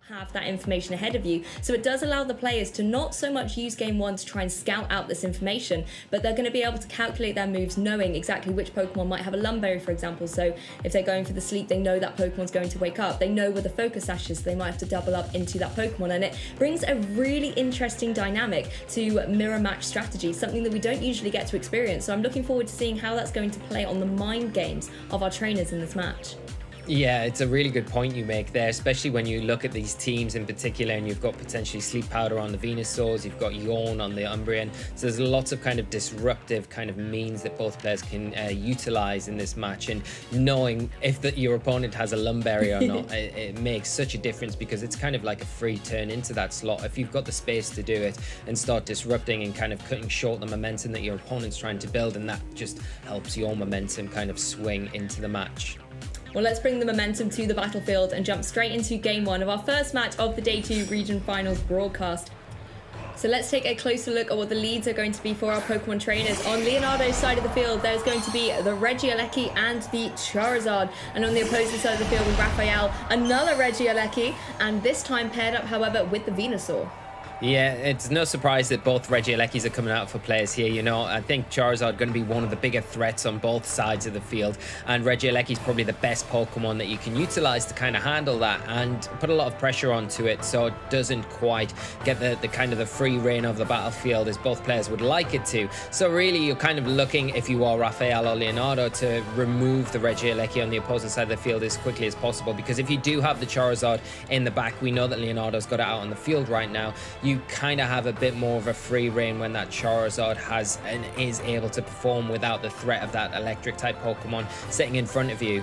have that information ahead of you. So it does allow the players to not so much use game one to try and scout out this information, but they're going to be able to calculate their moves knowing exactly which Pokemon might have a Lumberry, for example. So if they're going for the sleep, they know that Pokemon's going to wake up. They know where the focus sash is, so they might have to double up into that Pokemon. And it brings a really interesting dynamic to mirror match strategy, something that we don't usually get to experience. So I'm looking forward to seeing how that's going to play on the mind games of our trainers in this match. Yeah, it's a really good point you make there, especially when you look at these teams in particular, and you've got potentially Sleep Powder on the Venusaurs, you've got Yawn on the Umbreon. So there's lots of kind of disruptive kind of means that both players can utilize in this match. And knowing if your opponent has a Lumberry or not, it makes such a difference, because it's kind of like a free turn into that slot. If you've got the space to do it and start disrupting and kind of cutting short the momentum that your opponent's trying to build, and that just helps your momentum kind of swing into the match. Well, let's bring the momentum to the battlefield and jump straight into game one of our first match of the Day 2 Region Finals broadcast. So let's take a closer look at what the leads are going to be for our Pokemon trainers. On Leonardo's side of the field, there's going to be the Regieleki and the Charizard. And on the opposing side of the field with Rafael, another Regieleki, and this time paired up, however, with the Venusaur. Yeah, it's no surprise that both Regielekis are coming out for players here. You know, I think Charizard going to be one of the bigger threats on both sides of the field, and Regieleki is probably the best Pokemon that you can utilize to kind of handle that and put a lot of pressure onto it, so it doesn't quite get the kind of the free reign of the battlefield as both players would like it to. So really, you're kind of looking, if you are Rafael or Leonardo, to remove the Regieleki on the opposing side of the field as quickly as possible, because if you do have the Charizard in the back, we know that Leonardo's got it out on the field right now. You kind of have a bit more of a free reign when that Charizard has and is able to perform without the threat of that electric type Pokemon sitting in front of you.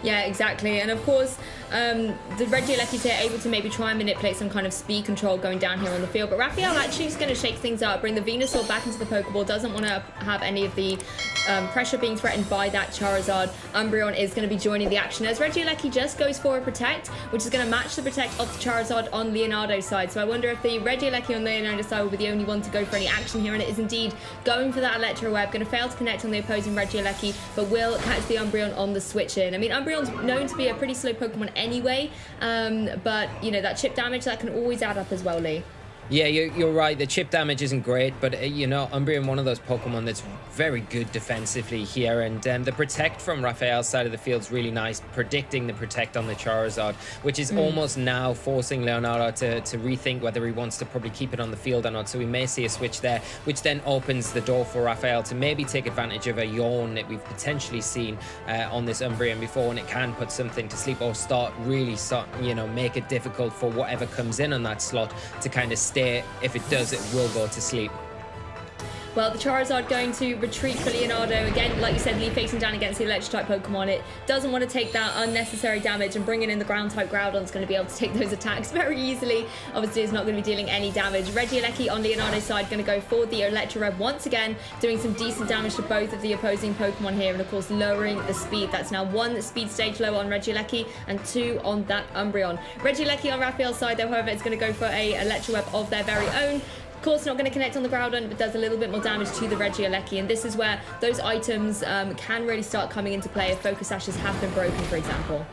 Yeah, exactly. And of course, the Regielekis here able to maybe try and manipulate some kind of speed control going down here on the field. But Rafael actually is going to shake things up, bring the Venusaur back into the Pokeball, doesn't want to have any of the pressure being threatened by that Charizard. Umbreon is going to be joining the action as Regieleki just goes for a Protect, which is going to match the Protect of the Charizard on Leonardo's side. So I wonder if the Regieleki on Leonardo's side will be the only one to go for any action here, and it is indeed going for that Electro Web. Going to fail to connect on the opposing Regieleki, but will catch the Umbreon on the switch in. I mean, Umbreon's known to be a pretty slow Pokemon anyway, but you know, that chip damage, that can always add up as well, Lee. Yeah, you're right. The chip damage isn't great, but you know, Umbreon, one of those Pokemon that's very good defensively here, and the Protect from Rafael's side of the field is really nice, predicting the Protect on the Charizard, which is almost now forcing Leonardo to rethink whether he wants to probably keep it on the field or not. So we may see a switch there, which then opens the door for Rafael to maybe take advantage of a Yawn that we've potentially seen on this Umbreon before, and it can put something to sleep or you know, make it difficult for whatever comes in on that slot to kind of stay. If it does, it will go to sleep. Well, the Charizard going to retreat for Leonardo. Again, like you said, Lee facing down against the Electric-type Pokemon. It doesn't want to take that unnecessary damage, and bringing in the Ground-type Groudon's going to be able to take those attacks very easily. Obviously, it's not going to be dealing any damage. Regieleki on Leonardo's side going to go for the Electro Rev once again, doing some decent damage to both of the opposing Pokemon here, and of course, lowering the speed. That's now 1 speed stage low on Regieleki and 2 on that Umbreon. Regieleki on Rafael's side, though, however, is going to go for a Electro Web of their very own. Of course, not going to connect on the Groudon, but does a little bit more damage to the Regieleki, and this is where those items can really start coming into play if focus sashes have been broken, for example.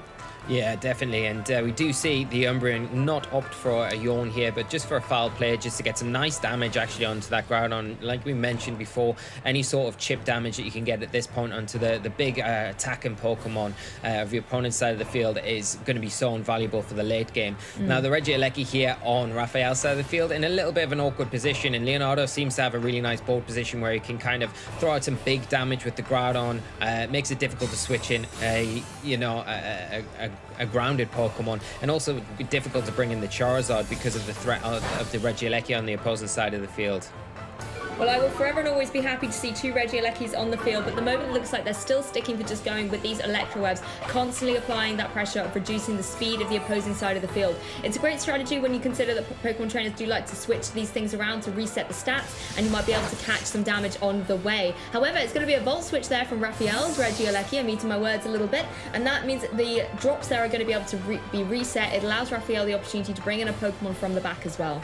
Yeah, definitely, and we do see the Umbreon not opt for a Yawn here, but just for a foul play, just to get some nice damage actually onto that Groudon. Like we mentioned before, any sort of chip damage that you can get at this point onto the big attacking Pokemon of your opponent's side of the field is going to be so invaluable for the late game. Now, the Regieleki here on Rafael's side of the field in a little bit of an awkward position, and Leonardo seems to have a really nice bold position where he can kind of throw out some big damage with the Groudon. Makes it difficult to switch in you know, a grounded Pokemon, and also it would be difficult to bring in the Charizard because of the threat of the Regieleki on the opposing side of the field. Well, I will forever and always be happy to see 2 Regielekis on the field, but at the moment it looks like they're still sticking to just going with these Electro Webs, constantly applying that pressure of reducing the speed of the opposing side of the field. It's a great strategy when you consider that Pokemon trainers do like to switch these things around to reset the stats, and you might be able to catch some damage on the way. However, it's going to be a Volt Switch there from Rafael's Regieleki. I'm eating my words a little bit, and that means that the drops there are going to be able to be reset. It allows Rafael the opportunity to bring in a Pokemon from the back as well.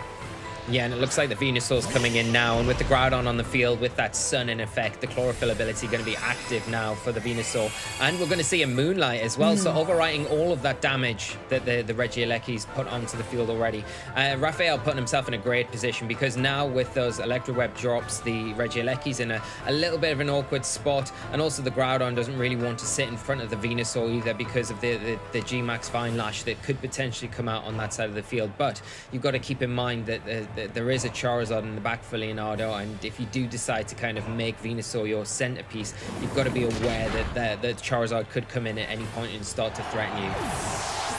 Yeah, and it looks like the Venusaur's coming in now, and with the Groudon on the field, with that sun in effect, the chlorophyll ability going to be active now for the Venusaur, and we're going to see a Moonlight as well, so overwriting all of that damage that the Regieleki's put onto the field already. Rafael putting himself in a great position, because now with those Electro Web drops, the Regieleki's in a little bit of an awkward spot, and also the Groudon doesn't really want to sit in front of the Venusaur either because of the G-Max Fine Lash that could potentially come out on that side of the field. But you've got to keep in mind that there is a Charizard in the back for Leonardo, and if you do decide to kind of make Venusaur your centerpiece, you've got to be aware that the Charizard could come in at any point and start to threaten you.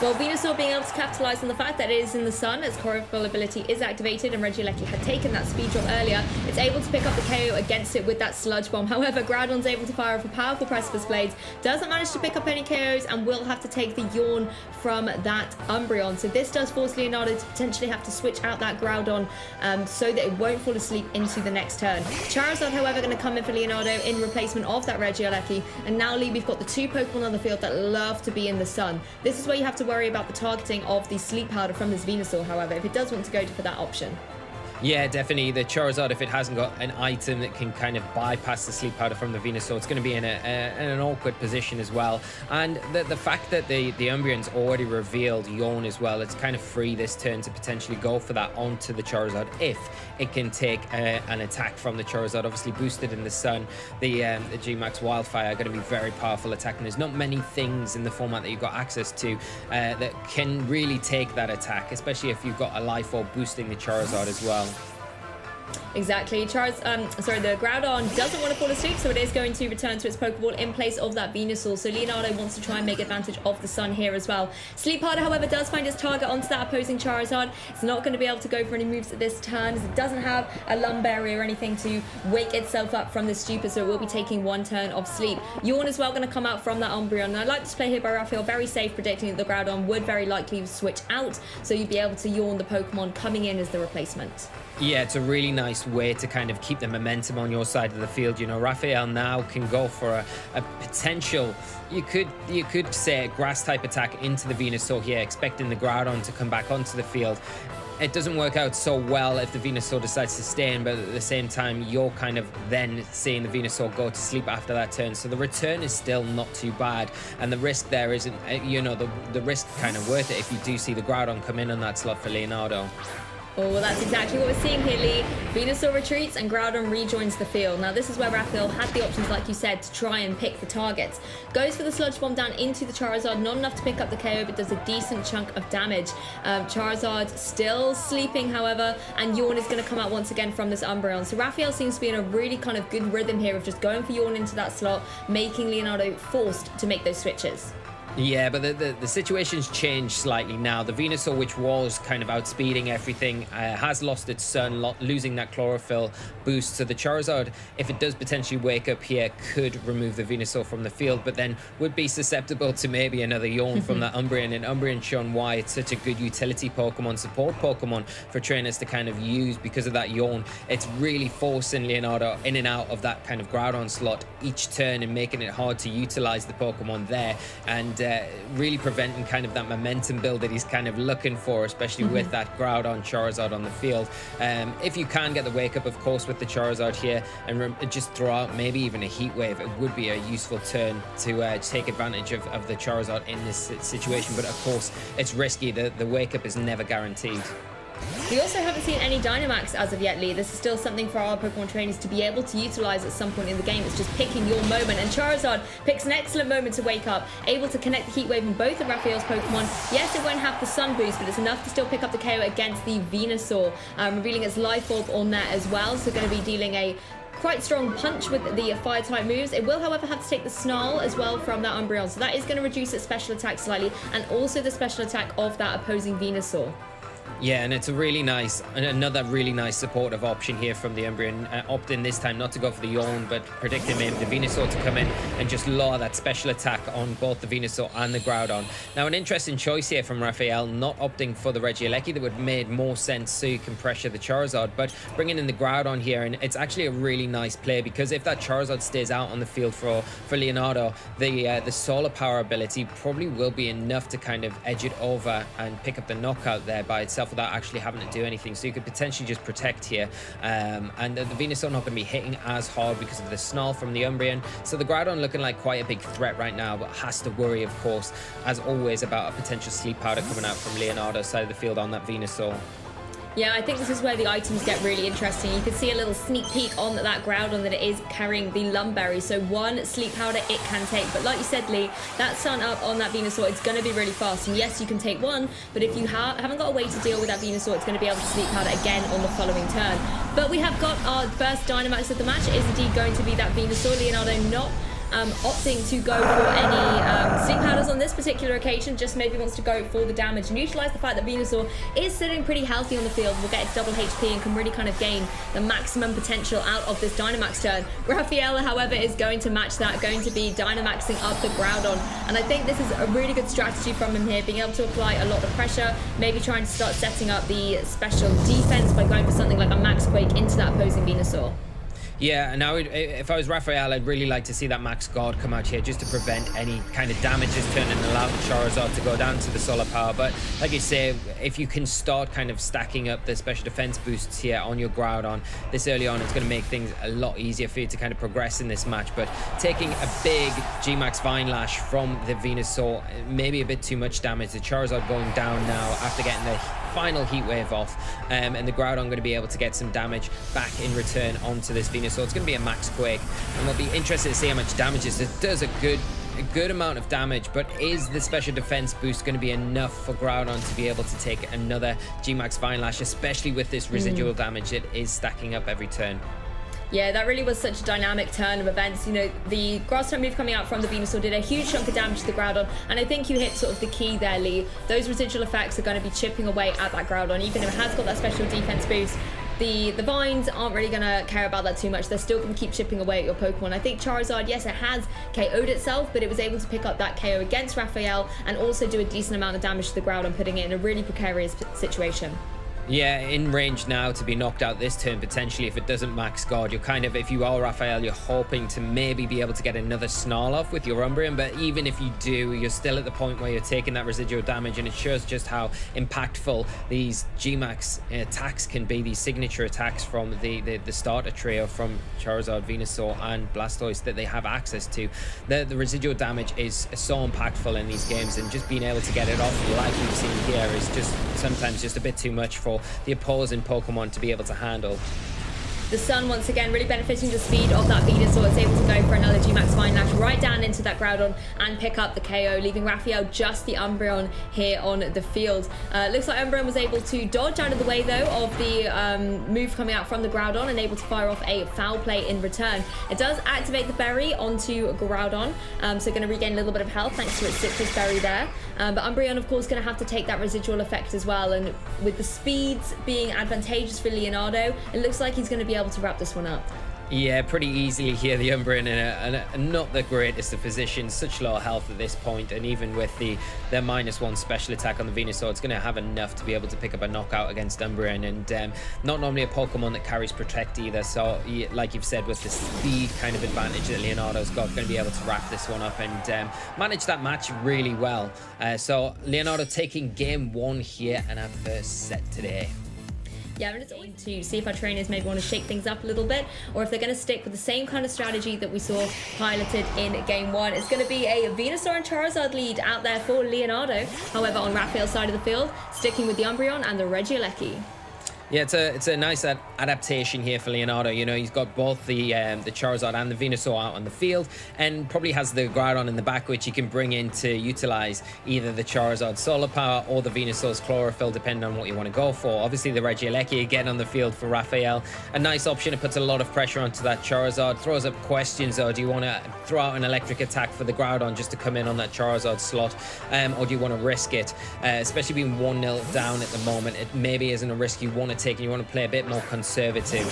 Well, Venusaur being able to capitalize on the fact that it is in the sun, its chlorophyll ability is activated, and Regieleki had taken that speed drop earlier. It's able to pick up the KO against it with that Sludge Bomb. However, Groudon's able to fire off a powerful Precipice Blades, doesn't manage to pick up any KOs, and will have to take the Yawn from that Umbreon. So this does force Leonardo to potentially have to switch out that Groudon so that it won't fall asleep into the next turn. Charizard, however, going to come in for Leonardo in replacement of that Regieleki, and now Lee, we've got the two Pokemon on the field that love to be in the sun. This is where you have to worry about the targeting of the Sleep Powder from this Venusaur, however, if it does want to go for that option. Yeah, definitely. The Charizard, if it hasn't got an item that can kind of bypass the Sleep Powder from the Venusaur, it's going to be in an awkward position as well. And the fact that the Umbreon's already revealed Yawn as well, it's kind of free this turn to potentially go for that onto the Charizard if it can take an attack from the Charizard. Obviously boosted in the sun, the G-Max Wildfire are going to be very powerful attack, and there's not many things in the format that you've got access to that can really take that attack, especially if you've got a Life Orb boosting the Charizard as well. Exactly. The Groudon doesn't want to fall asleep, so it is going to return to its Pokeball in place of that Venusaur. So Leonardo wants to try and make advantage of the sun here as well. Sleep Powder, however, does find its target onto that opposing Charizard. It's not going to be able to go for any moves at this turn, as it doesn't have a Lum Berry or anything to wake itself up from this stupor, so it will be taking one turn of sleep. Yawn as well going to come out from that Umbreon. And I like this play here by Rafael, very safe, predicting that the Groudon would very likely switch out, so you'd be able to Yawn the Pokemon coming in as the replacement. Yeah, it's a really nice way to kind of keep the momentum on your side of the field. You know, Rafael now can go for a potential, you could say, a grass type attack into the Venusaur here, expecting the Groudon to come back onto the field. It doesn't work out so well if the Venusaur decides to stay in, but at the same time, you're kind of then seeing the Venusaur go to sleep after that turn. So the return is still not too bad, and the risk there isn't, you know, the risk kind of worth it if you do see the Groudon come in on that slot for Leonardo. Oh, well, that's exactly what we're seeing here, Lee. Venusaur retreats and Groudon rejoins the field. Now, this is where Rafael had the options, like you said, to try and pick the targets. Goes for the Sludge Bomb down into the Charizard. Not enough to pick up the KO, but does a decent chunk of damage. Charizard still sleeping, however, and Yawn is going to come out once again from this Umbreon. So Rafael seems to be in a really kind of good rhythm here of just going for Yawn into that slot, making Leonardo forced to make those switches. Yeah, but the situation's changed slightly now. The Venusaur, which was kind of outspeeding everything, has lost its sun, losing that chlorophyll boost. So the Charizard, if it does potentially wake up here, could remove the Venusaur from the field, but then would be susceptible to maybe another Yawn from that Umbreon. And Umbreon shown why it's such a good utility Pokemon, support Pokemon for trainers to kind of use because of that Yawn. It's really forcing Leonardo in and out of that kind of Groudon slot each turn and making it hard to utilize the Pokemon there, and really preventing kind of that momentum build that he's kind of looking for, especially with that Groudon Charizard on the field. If you can get the wake up, of course, with the Charizard here and just throw out maybe even a Heat Wave, it would be a useful turn to take advantage of the Charizard in this situation. But of course, it's risky. The wake up is never guaranteed. We also haven't seen any Dynamax as of yet, Lee. This is still something for our Pokemon trainers to be able to utilize at some point in the game. It's just picking your moment, and Charizard picks an excellent moment to wake up, able to connect the Heat Wave in both of Raphael's Pokemon. Yes, it won't have the Sun boost, but it's enough to still pick up the KO against the Venusaur, revealing its Life Orb on that as well, so going to be dealing a quite strong punch with the fire type moves. It will, however, have to take the Snarl as well from that Umbreon, so that is going to reduce its special attack slightly, and also the special attack of that opposing Venusaur. Yeah, and it's another really nice supportive option here from the Umbreon, opting this time not to go for the Yawn, but predicting maybe the Venusaur to come in and just lower that special attack on both the Venusaur and the Groudon. Now, an interesting choice here from Rafael, not opting for the Regieleki. That would have made more sense so you can pressure the Charizard, but bringing in the Groudon here, and it's actually a really nice play, because if that Charizard stays out on the field for Leonardo, the Solar Power ability probably will be enough to kind of edge it over and pick up the knockout there by itself. yourself without actually having to do anything. So you could potentially just protect here. And the Venusaur not going to be hitting as hard because of the Snarl from the Umbreon. So the Groudon looking like quite a big threat right now, but has to worry, of course, as always, about a potential Sleep Powder coming out from Leonardo's side of the field on that Venusaur. Yeah, I think this is where the items get really interesting. You can see a little sneak peek on that Groudon that it is carrying the Lumberry. So one Sleep Powder it can take. But like you said, Lee, that Sun Up on that Venusaur, it's going to be really fast. And yes, you can take one, but if you haven't got a way to deal with that Venusaur, it's going to be able to Sleep Powder again on the following turn. But we have got our first Dynamax of the match. It is indeed going to be that Venusaur. Leonardo not opting to go for any Sleep Powders on this particular occasion, just maybe wants to go for the damage and utilize the fact that Venusaur is sitting pretty healthy on the field, will get its double HP and can really kind of gain the maximum potential out of this Dynamax turn. Rafael, however, is going to match that, going to be Dynamaxing up the Groudon, and I think this is a really good strategy from him here, being able to apply a lot of pressure, maybe trying to start setting up the special defense by going for something like a Max Quake into that opposing Venusaur. Yeah, and if I was Rafael, I'd really like to see that Max Guard come out here just to prevent any kind of damage this turn and allow the Charizard to go down to the Solar Power. But like you say, if you can start kind of stacking up the special defense boosts here on your Groudon this early on, it's going to make things a lot easier for you to kind of progress in this match. But taking a big G-Max Vine Lash from the Venusaur, maybe a bit too much damage. The Charizard going down now after getting the final Heat Wave off, and the Groudon going to be able to get some damage back in return onto this Venusaur. It's going to be a Max Quake, and we'll be interested to see how much damage this does. A good amount of damage, but is the special defense boost going to be enough for Groudon to be able to take another G-Max Vine Lash, especially with this residual damage it is stacking up every turn? Yeah, that really was such a dynamic turn of events. You know, the grass type move coming out from the Venusaur did a huge chunk of damage to the Groudon, and I think you hit sort of the key there, Lee. Those residual effects are going to be chipping away at that Groudon, even if it has got that special defense boost. The Vines aren't really going to care about that too much. They're still going to keep chipping away at your Pokemon. I think Charizard, yes, it has KO'd itself, but it was able to pick up that KO against Rafael and also do a decent amount of damage to the Groudon, putting it in a really precarious situation. Yeah, in range now to be knocked out this turn, potentially, if it doesn't max guard. You're kind of, if you are Rafael, you're hoping to maybe be able to get another Snarl off with your Umbreon, but even if you do, you're still at the point where you're taking that residual damage, and it shows just how impactful these G-Max attacks can be, these signature attacks from the starter trio from Charizard, Venusaur, and Blastoise that they have access to. The residual damage is so impactful in these games, and just being able to get it off like we've seen here is just sometimes just a bit too much for the opposing Pokemon to be able to handle. The Sun, once again, really benefiting the speed of that Venusaur. It's able to go for another G-Max Vine Lash right down into that Groudon and pick up the KO, leaving Rafael just the Umbreon here on the field. Looks like Umbreon was able to dodge out of the way, though, of the move coming out from the Groudon and able to fire off a Foul Play in return. It does activate the Berry onto Groudon, so going to regain a little bit of health thanks to its Citrus Berry there. But Umbreon, of course, going to have to take that residual effect as well. And with the speeds being advantageous for Leonardo, it looks like he's going to be able to wrap this one up. Yeah, pretty easily here, the Umbreon in a not the greatest of positions, such low health at this point, and even with their -1 special attack on the Venusaur, it's going to have enough to be able to pick up a knockout against Umbreon, and not normally a Pokemon that carries Protect either, so like you've said, with the speed kind of advantage that Leonardo's got, going to be able to wrap this one up and manage that match really well. So Leonardo taking game 1 here and our first set today. Yeah, and it's always to see if our trainers maybe want to shake things up a little bit, or if they're going to stick with the same kind of strategy that we saw piloted in game 1. It's going to be a Venusaur and Charizard lead out there for Leonardo. However, on Rafael's side of the field, sticking with the Umbreon and the Regieleki. Yeah, it's a nice adaptation here for Leonardo. You know, he's got both the Charizard and the Venusaur out on the field, and probably has the Groudon in the back, which he can bring in to utilize either the Charizard Solar Power or the Venusaur's Chlorophyll, depending on what you want to go for. Obviously, the Regieleki again on the field for Rafael. A nice option. It puts a lot of pressure onto that Charizard. Throws up questions, though. Do you want to throw out an electric attack for the Groudon just to come in on that Charizard slot, or do you want to risk it? Especially being 1-0 down at the moment, it maybe isn't a risk you want to take, and you want to play a bit more conservative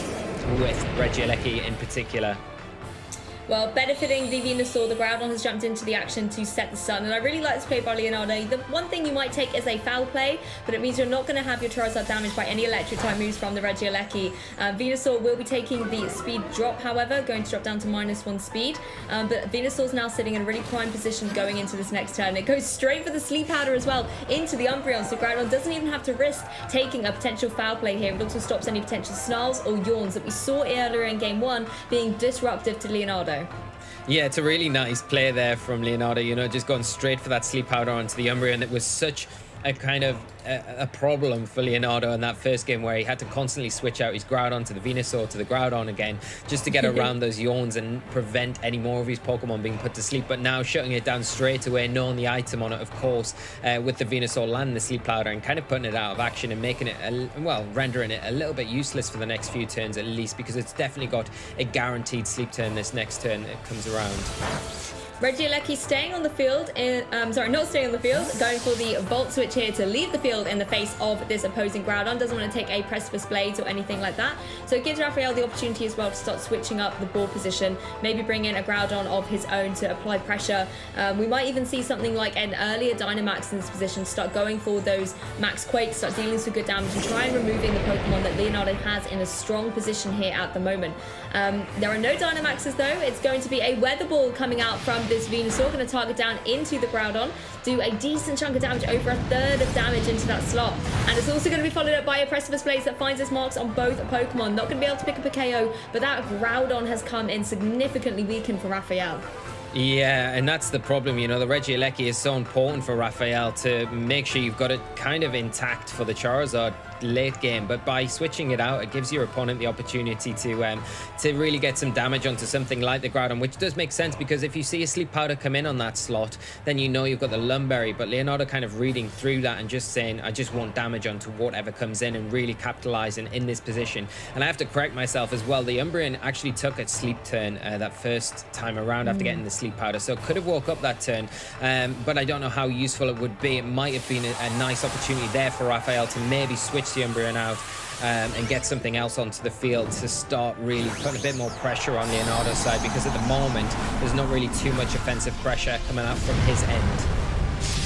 with Regieleki in particular. Well, benefiting the Venusaur, the Groudon has jumped into the action to set the sun, and I really like this play by Leonardo. The one thing you might take is a foul play, but it means you're not going to have your Charizard damaged by any electric type moves from the Regieleki. Venusaur will be taking the speed drop, however, going to drop down to -1 speed, but Venusaur's now sitting in a really prime position going into this next turn. It goes straight for the Sleep Powder as well into the Umbreon, so Groudon doesn't even have to risk taking a potential foul play here. It also stops any potential snarls or yawns that we saw earlier in game 1 being disruptive to Leonardo. Yeah, it's a really nice play there from Leonardo, you know, just going straight for that Sleep Powder onto the Umbreon. It was such a kind of a problem for Leonardo in that first game where he had to constantly switch out his Groudon to the Venusaur to the Groudon again just to get around those yawns and prevent any more of his Pokemon being put to sleep. But now shutting it down straight away, knowing the item on it, of course, with the Venusaur landing the Sleep Powder and kind of putting it out of action and making it, rendering it a little bit useless for the next few turns at least, because it's definitely got a guaranteed sleep turn this next turn it comes around. Regieleki staying on the field, not staying on the field, going for the Volt Switch here to leave the field in the face of this opposing Groudon. Doesn't want to take a Precipice Blades or anything like that. So it gives Rafael the opportunity as well to start switching up the ball position, maybe bring in a Groudon of his own to apply pressure. We might even see something like an earlier Dynamax in this position, start going for those Max Quakes, start dealing some good damage and try and removing the Pokemon that Leonardo has in a strong position here at the moment. There are no Dynamaxes though. It's going to be a Weather Ball coming out from this Venusaur, going to target down into the Groudon, do a decent chunk of damage, over 1/3 of damage into that slot, and it's also going to be followed up by a Precipice Blaze that finds its marks on both Pokemon. Not going to be able to pick up a KO, but that Groudon has come in significantly weakened for Rafael. Yeah, and that's the problem, you know, the Regieleki is so important for Rafael to make sure you've got it kind of intact for the Charizard late game, but by switching it out, it gives your opponent the opportunity to really get some damage onto something like the Groudon, which does make sense, because if you see a Sleep Powder come in on that slot, then you know you've got the Lumberry. But Leonardo kind of reading through that and just saying, I just want damage onto whatever comes in, and really capitalizing in this position. And I have to correct myself as well, the Umbreon actually took its sleep turn that first time around after getting the Sleep Powder, so it could have woke up that turn, but I don't know how useful it would be. It might have been a nice opportunity there for Rafael to maybe switch the Umbreon out and get something else onto the field to start really putting a bit more pressure on Leonardo's side, because at the moment there's not really too much offensive pressure coming out from his end.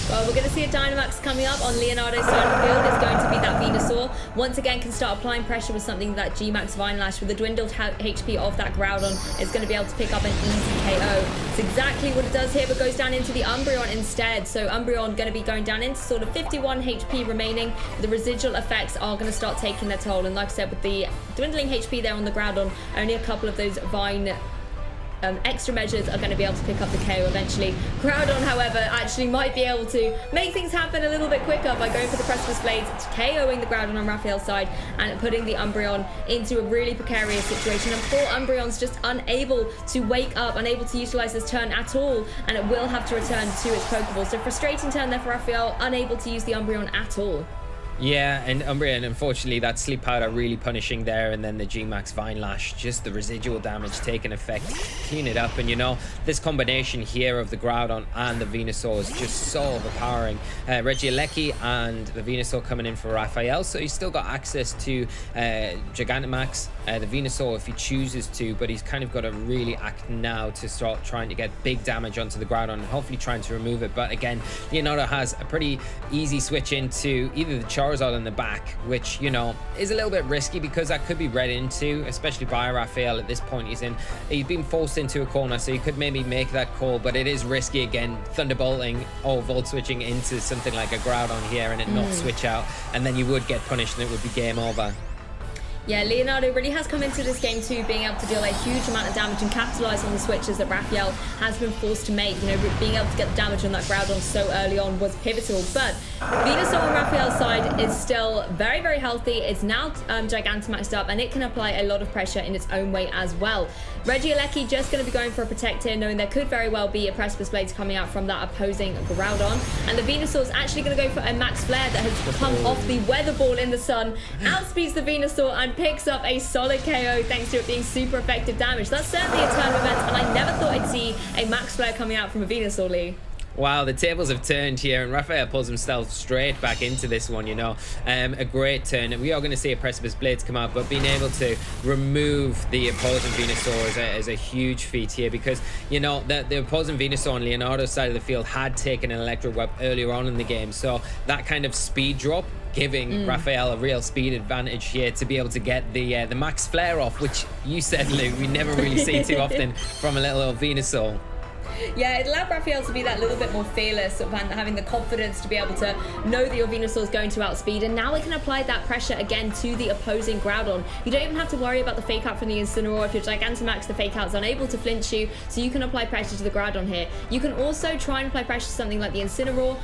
Well, we're going to see a Dynamax coming up on Leonardo's side of the field. It's going to be that Venusaur. Once again, can start applying pressure with something that G-Max Vine Lash with the dwindled HP of that Groudon is going to be able to pick up an easy KO. It's exactly what it does here, but goes down into the Umbreon instead. So Umbreon going to be going down into sort of 51 HP remaining. The residual effects are going to start taking their toll. And like I said, with the dwindling HP there on the Groudon, only a couple of those Vine extra measures are going to be able to pick up the KO eventually. Groudon, however, actually might be able to make things happen a little bit quicker by going for the Precipice Blades, KOing the Groudon on Rafael's side and putting the Umbreon into a really precarious situation. And poor Umbreon's just unable to wake up, unable to utilize this turn at all, and it will have to return to its Pokeball. So frustrating turn there for Rafael, unable to use the Umbreon at all. Yeah, and Umbreon, unfortunately, that Sleep Powder really punishing there, and then the G-Max Vine Lash, just the residual damage taking effect, clean it up. And you know, this combination here of the Groudon and the Venusaur is just so overpowering. Regieleki and the Venusaur coming in for Rafael, so he's still got access to Gigantamax, the Venusaur if he chooses to, but he's kind of got to really act now to start trying to get big damage onto the Groudon and hopefully trying to remove it. But again, Leonardo has a pretty easy switch into either the Charizard in the back, which, you know, is a little bit risky because that could be read into, especially by Rafael at this point. He's been forced into a corner, so he could maybe make that call, but it is risky again, Thunderbolting or Volt Switching into something like a Groudon here and it not switch out, and then you would get punished and it would be game over. Yeah, Leonardo really has come into this game too, being able to deal a huge amount of damage and capitalize on the switches that Rafael has been forced to make. You know, being able to get the damage on that Groudon so early on was pivotal. But Venusaur on Rafael's side is still very, very healthy. It's now Gigantamaxed up, and it can apply a lot of pressure in its own way as well. Regieleki just going to be going for a Protect here, knowing there could very well be a Precipice Blades coming out from that opposing Groudon. And the Venusaur is actually going to go for a Max Flare that has come off the Weather Ball in the sun, outspeeds the Venusaur and picks up a solid KO thanks to it being super effective damage. That's certainly a turn of events, and I never thought I'd see a Max Flare coming out from a Venusaur, Lee. Wow, the tables have turned here, and Rafael pulls himself straight back into this one, you know. A great turn. We are going to see a Precipice Blades come out, but being able to remove the opposing Venusaur is a huge feat here, because, you know, the opposing Venusaur on Leonardo's side of the field had taken an Electric Web earlier on in the game, so that kind of speed drop giving Rafael a real speed advantage here to be able to get the max flare off, which you said, Luke, we never really see too often from a little old Venusaur. Yeah, it allowed Rafael to be that little bit more fearless, sort of, and having the confidence to be able to know that your Venusaur is going to outspeed, and now it can apply that pressure again to the opposing Groudon. You don't even have to worry about the fake out from the Incineroar. If your Gigantamax, the fake out's unable to flinch you, so you can apply pressure to the Groudon here. You can also try and apply pressure to something like the Incineroar,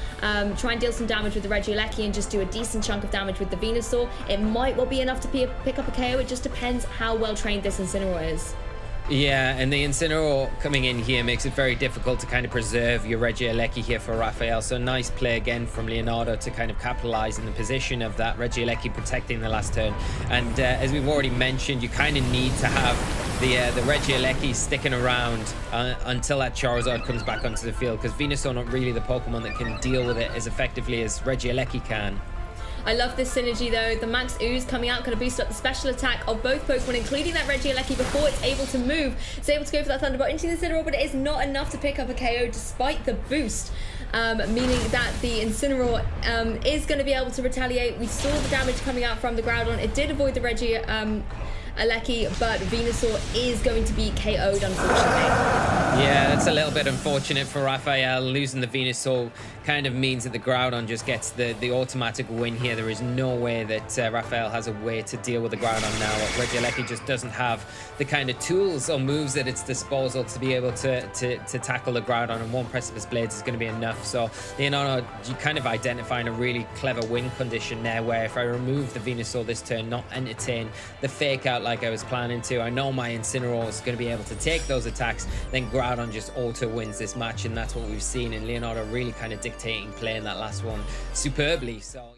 try and deal some damage with the Regieleki and just do a decent chunk of damage with the Venusaur. It might well be enough to pick up a KO. It just depends how well trained this Incineroar is. Yeah, and the Incineroar coming in here makes it very difficult to kind of preserve your Regieleki here for Rafael. So nice play again from Leonardo to kind of capitalize in the position of that Regieleki protecting the last turn. And as we've already mentioned, you kind of need to have the Regieleki sticking around until that Charizard comes back onto the field, because Venusaur not really the Pokemon that can deal with it as effectively as Regieleki can. I love this synergy though. The Max Ooze coming out, going to boost up the special attack of both Pokemon, including that Regieleki before it's able to move. It's able to go for that Thunderbolt into the Incineroar, but it is not enough to pick up a KO despite the boost. Meaning that the Incineroar is going to be able to retaliate. We saw the damage coming out from the Groudon. It did avoid the Regieleki, but Venusaur is going to be KO'd, unfortunately. Yeah, that's a little bit unfortunate for Rafael. Losing the Venusaur kind of means that the Groudon just gets the automatic win here. There is no way that Rafael has a way to deal with the Groudon now. Regieleki just doesn't have the kind of tools or moves at its disposal to be able to tackle the Groudon, and one Precipice Blades is going to be enough. So, Leonardo, you kind of identifying a really clever win condition there, where if I remove the Venusaur this turn, not entertain the fake out like I was planning to, I know my Incineroar is going to be able to take those attacks, then Groudon just auto wins this match, and that's what we've seen, and Leonardo really kind of dictating play in that last one superbly. So